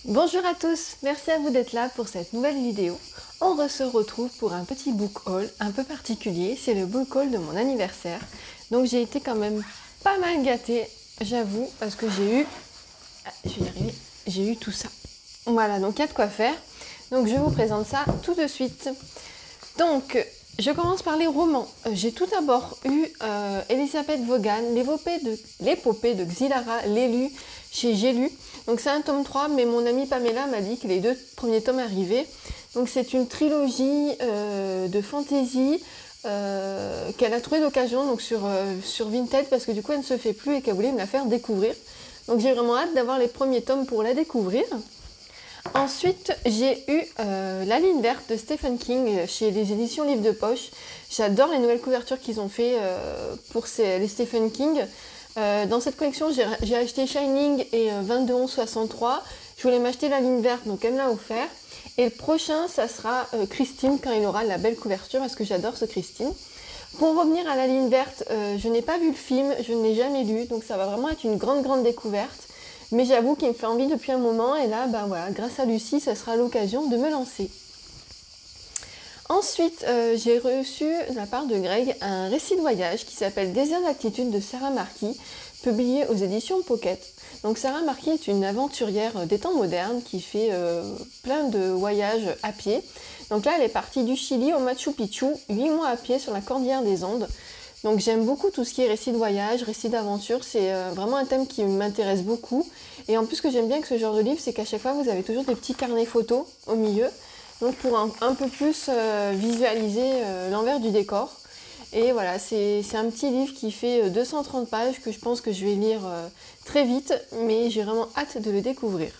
Bonjour à tous, merci à vous d'être là pour cette nouvelle vidéo. On se retrouve pour un petit book haul un peu particulier, c'est le book haul de mon anniversaire. Donc j'ai été quand même pas mal gâtée, j'avoue, parce que je vais y arriver, j'ai eu tout ça. Voilà, donc il y a de quoi faire. Donc je vous présente ça tout de suite. Donc je commence par les romans. J'ai tout d'abord eu Elisabeth Vaughan, l'épopée de Xylara, l'élu chez J'ai lu. Donc c'est un tome 3, mais mon amie Pamela m'a dit que les 2 premiers tomes arrivaient. Donc c'est une trilogie de fantasy qu'elle a trouvé d'occasion donc sur Vinted, parce que du coup elle ne se fait plus et qu'elle voulait me la faire découvrir. Donc j'ai vraiment hâte d'avoir les premiers tomes pour la découvrir. Ensuite, j'ai eu La ligne verte de Stephen King chez les éditions Livre de Poche. J'adore les nouvelles couvertures qu'ils ont fait pour les Stephen King. Dans cette collection, j'ai acheté Shining et 2211-63. Je voulais m'acheter La ligne verte, donc elle me l'a offert. Et le prochain, ça sera Christine, quand il aura la belle couverture, parce que j'adore ce Christine. Pour revenir à La ligne verte, je n'ai pas vu le film, je ne l'ai jamais lu, donc ça va vraiment être une grande découverte. Mais j'avoue qu'il me fait envie depuis un moment, et là, bah voilà, grâce à Lucie, ça sera l'occasion de me lancer. Ensuite, j'ai reçu de la part de Greg un récit de voyage qui s'appelle Désert d'altitude de Sarah Marquis, publié aux éditions Pocket. Donc Sarah Marquis est une aventurière des temps modernes qui fait plein de voyages à pied. Donc là, elle est partie du Chili au Machu Picchu, 8 mois à pied sur la cordillère des Andes. Donc j'aime beaucoup tout ce qui est récit de voyage, récit d'aventure, c'est vraiment un thème qui m'intéresse beaucoup. Et en plus, ce que j'aime bien avec ce genre de livre, c'est qu'à chaque fois vous avez toujours des petits carnets photos au milieu, donc pour un peu plus visualiser l'envers du décor. Et voilà, c'est un petit livre qui fait 230 pages que je pense que je vais lire très vite, mais j'ai vraiment hâte de le découvrir.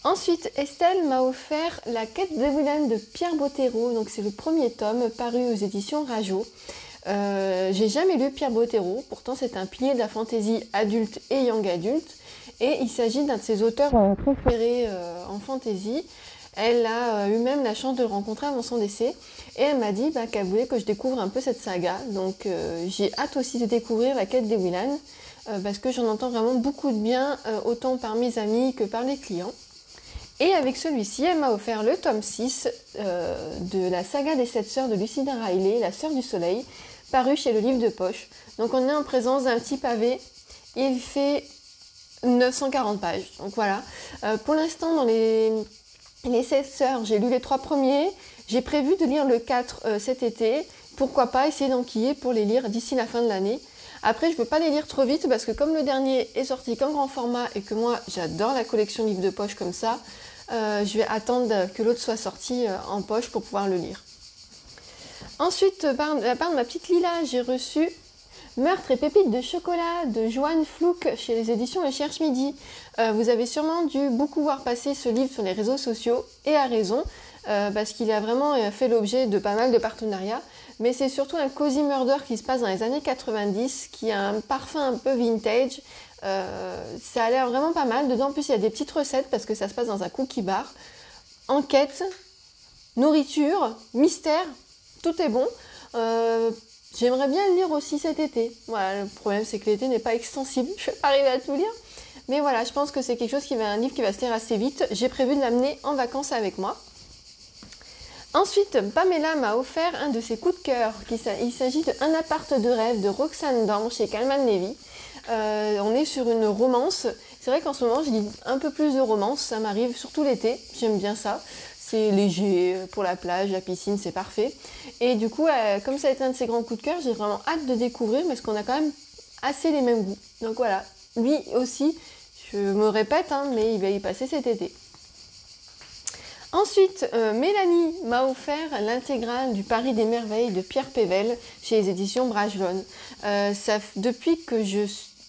Ensuite, Estelle m'a offert La quête de Willem de Pierre Bottero, donc c'est le premier tome paru aux éditions Rajo. J'ai jamais lu Pierre Bottero, pourtant c'est un pilier de la fantaisie adulte et young adulte, et il s'agit d'un de ses auteurs préférés en fantaisie. Elle a eu même la chance de le rencontrer avant son décès, et elle m'a dit qu'elle voulait que je découvre un peu cette saga, donc j'ai hâte aussi de découvrir La quête des Willan, parce que j'en entends vraiment beaucoup de bien, autant par mes amis que par les clients. Et avec celui-ci, elle m'a offert le tome 6 de la saga des 7 sœurs de Lucinda Riley, La sœur du soleil, paru chez le Livre de Poche. Donc on est en présence d'un petit pavé, il fait 940 pages. Donc voilà, pour l'instant dans les 7 sœurs, j'ai lu les 3 premiers, j'ai prévu de lire le 4 cet été, pourquoi pas essayer d'enquiller pour les lire d'ici la fin de l'année. Après, je ne veux pas les lire trop vite parce que comme le dernier est sorti qu'en grand format et que moi j'adore la collection livre de poche comme ça, je vais attendre que l'autre soit sorti en poche pour pouvoir le lire. Ensuite, de la part de ma petite Lila, j'ai reçu Meurtre et pépites de chocolat de Joanne Flouk chez les éditions Le Cherche Midi. Vous avez sûrement dû beaucoup voir passer ce livre sur les réseaux sociaux, et à raison, parce qu'il a vraiment fait l'objet de pas mal de partenariats. Mais c'est surtout un cozy murder qui se passe dans les années 90, qui a un parfum un peu vintage. Ça a l'air vraiment pas mal. Dedans, en plus, il y a des petites recettes parce que ça se passe dans un cookie bar. Enquête, nourriture, mystère, tout est bon. J'aimerais bien le lire aussi cet été. Voilà, le problème, c'est que l'été n'est pas extensible. Je ne vais pas arriver à tout lire. Mais voilà, je pense que c'est quelque chose un livre qui va se lire assez vite. J'ai prévu de l'amener en vacances avec moi. Ensuite, Pamela m'a offert un de ses coups de cœur. Il s'agit de Un appart de rêve de Roxane Dambe chez Calman Levy. On est sur une romance. C'est vrai qu'en ce moment, je lis un peu plus de romance. Ça m'arrive surtout l'été. J'aime bien ça. C'est léger pour la plage, la piscine, c'est parfait. Et du coup, comme ça a été un de ses grands coups de cœur, j'ai vraiment hâte de découvrir parce qu'on a quand même assez les mêmes goûts. Donc voilà, lui aussi, je me répète, mais il va y passer cet été. Ensuite, Mélanie m'a offert l'intégrale du Paris des merveilles de Pierre Pével chez les éditions Bragelonne. Depuis que je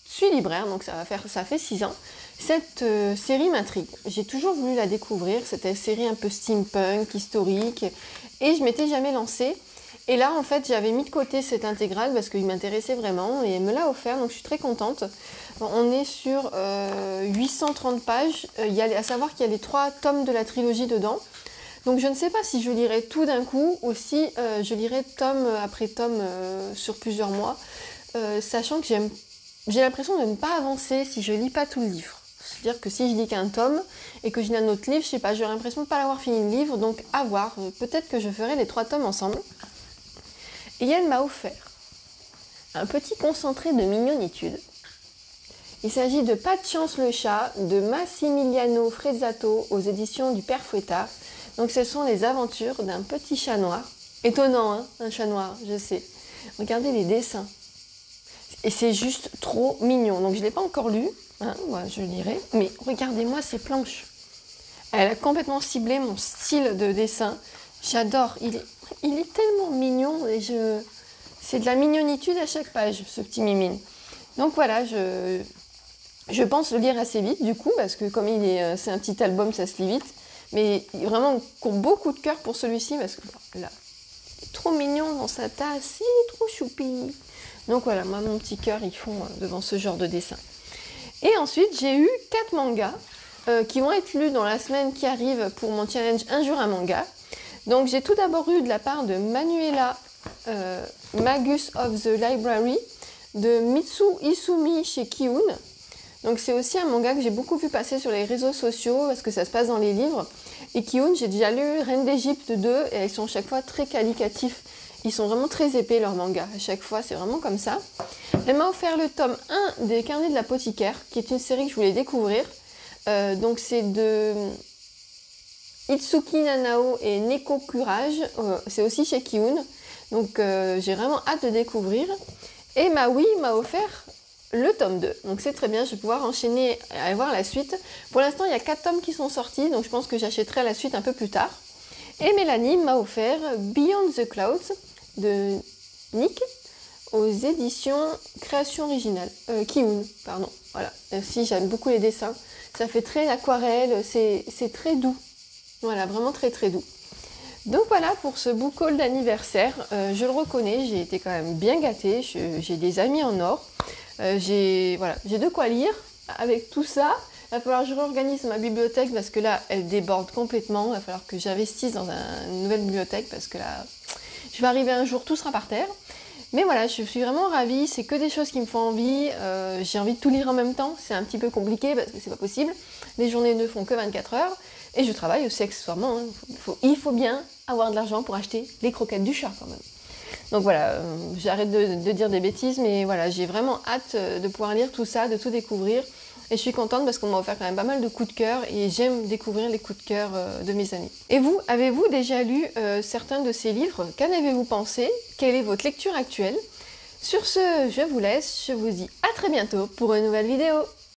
suis libraire, donc ça fait 6 ans, cette série m'intrigue. J'ai toujours voulu la découvrir, c'était une série un peu steampunk, historique, et je m'étais jamais lancée. Et là, en fait, j'avais mis de côté cette intégrale parce qu'il m'intéressait vraiment et elle me l'a offert, donc je suis très contente. Bon, on est sur 830 pages, à savoir qu'il y a les 3 tomes de la trilogie dedans. Donc je ne sais pas si je lirai tout d'un coup ou si je lirai tome après tome sur plusieurs mois, sachant que j'ai l'impression de ne pas avancer si je lis pas tout le livre. C'est-à-dire que si je lis qu'un tome et que je lis un autre livre, je sais pas, j'aurais l'impression de ne pas avoir fini le livre, donc à voir. Peut-être que je ferai les 3 tomes ensemble. Et elle m'a offert un petit concentré de mignonitude. Il s'agit de Pas de chance le chat de Massimiliano Fresato aux éditions du Père Fouettard. Donc ce sont les aventures d'un petit chat noir. Étonnant, hein, un chat noir, je sais. Regardez les dessins. Et c'est juste trop mignon. Donc je ne l'ai pas encore lu, hein, ouais, je le lirai. Mais regardez-moi ces planches. Elle a complètement ciblé mon style de dessin. J'adore. Il est tellement mignon. Et c'est de la mignonitude à chaque page, ce petit mimine. Donc voilà, je pense le lire assez vite du coup, parce que comme c'est un petit album, ça se lit vite. Mais vraiment, pour beaucoup de cœur pour celui-ci, parce que là, il est trop mignon dans sa tasse, il est trop choupi. Donc voilà, moi, mon petit cœur, ils font devant ce genre de dessin. Et ensuite, j'ai eu 4 mangas qui vont être lus dans la semaine qui arrive pour mon challenge Un jour un manga. Donc j'ai tout d'abord eu de la part de Manuela Magus of the Library, de Mitsu Isumi chez Kiun. Donc c'est aussi un manga que j'ai beaucoup vu passer sur les réseaux sociaux parce que ça se passe dans les livres. Et Kiun, j'ai déjà lu Reine d'Égypte 2 et ils sont chaque fois très qualitatifs. Ils sont vraiment très épais leurs mangas. À chaque fois, c'est vraiment comme ça. Elle m'a offert le tome 1 des Carnets de l'apothicaire, qui est une série que je voulais découvrir. Donc c'est de Itsuki Nanao et Neko Courage. C'est aussi chez Kiun. Donc j'ai vraiment hâte de découvrir. Et Maui m'a offert le tome 2. Donc c'est très bien, je vais pouvoir enchaîner et aller voir la suite. Pour l'instant, il y a 4 tomes qui sont sortis, donc je pense que j'achèterai la suite un peu plus tard. Et Mélanie m'a offert Beyond the Clouds de Nick aux éditions Création Originale. Kiun, pardon. Voilà, merci, j'aime beaucoup les dessins. Ça fait très aquarelle, c'est très doux. Voilà, vraiment très très doux. Donc voilà pour ce book haul d'anniversaire. Je le reconnais, j'ai été quand même bien gâtée. J'ai des amis en or. J'ai de quoi lire. Avec tout ça, il va falloir que je réorganise ma bibliothèque parce que là, elle déborde complètement. Il va falloir que j'investisse dans une nouvelle bibliothèque parce que là, je vais arriver un jour, tout sera par terre. Mais voilà, je suis vraiment ravie. C'est que des choses qui me font envie. J'ai envie de tout lire en même temps. C'est un petit peu compliqué parce que c'est pas possible. Les journées ne font que 24 heures. Et je travaille aussi accessoirement. Hein. Il faut bien avoir de l'argent pour acheter les croquettes du chat quand même. Donc voilà, j'arrête de dire des bêtises, mais voilà, j'ai vraiment hâte de pouvoir lire tout ça, de tout découvrir. Et je suis contente parce qu'on m'a offert quand même pas mal de coups de cœur et j'aime découvrir les coups de cœur de mes amis. Et vous, avez-vous déjà lu certains de ces livres? Qu'en avez-vous pensé? Quelle est votre lecture actuelle? Sur ce, je vous laisse, je vous dis à très bientôt pour une nouvelle vidéo.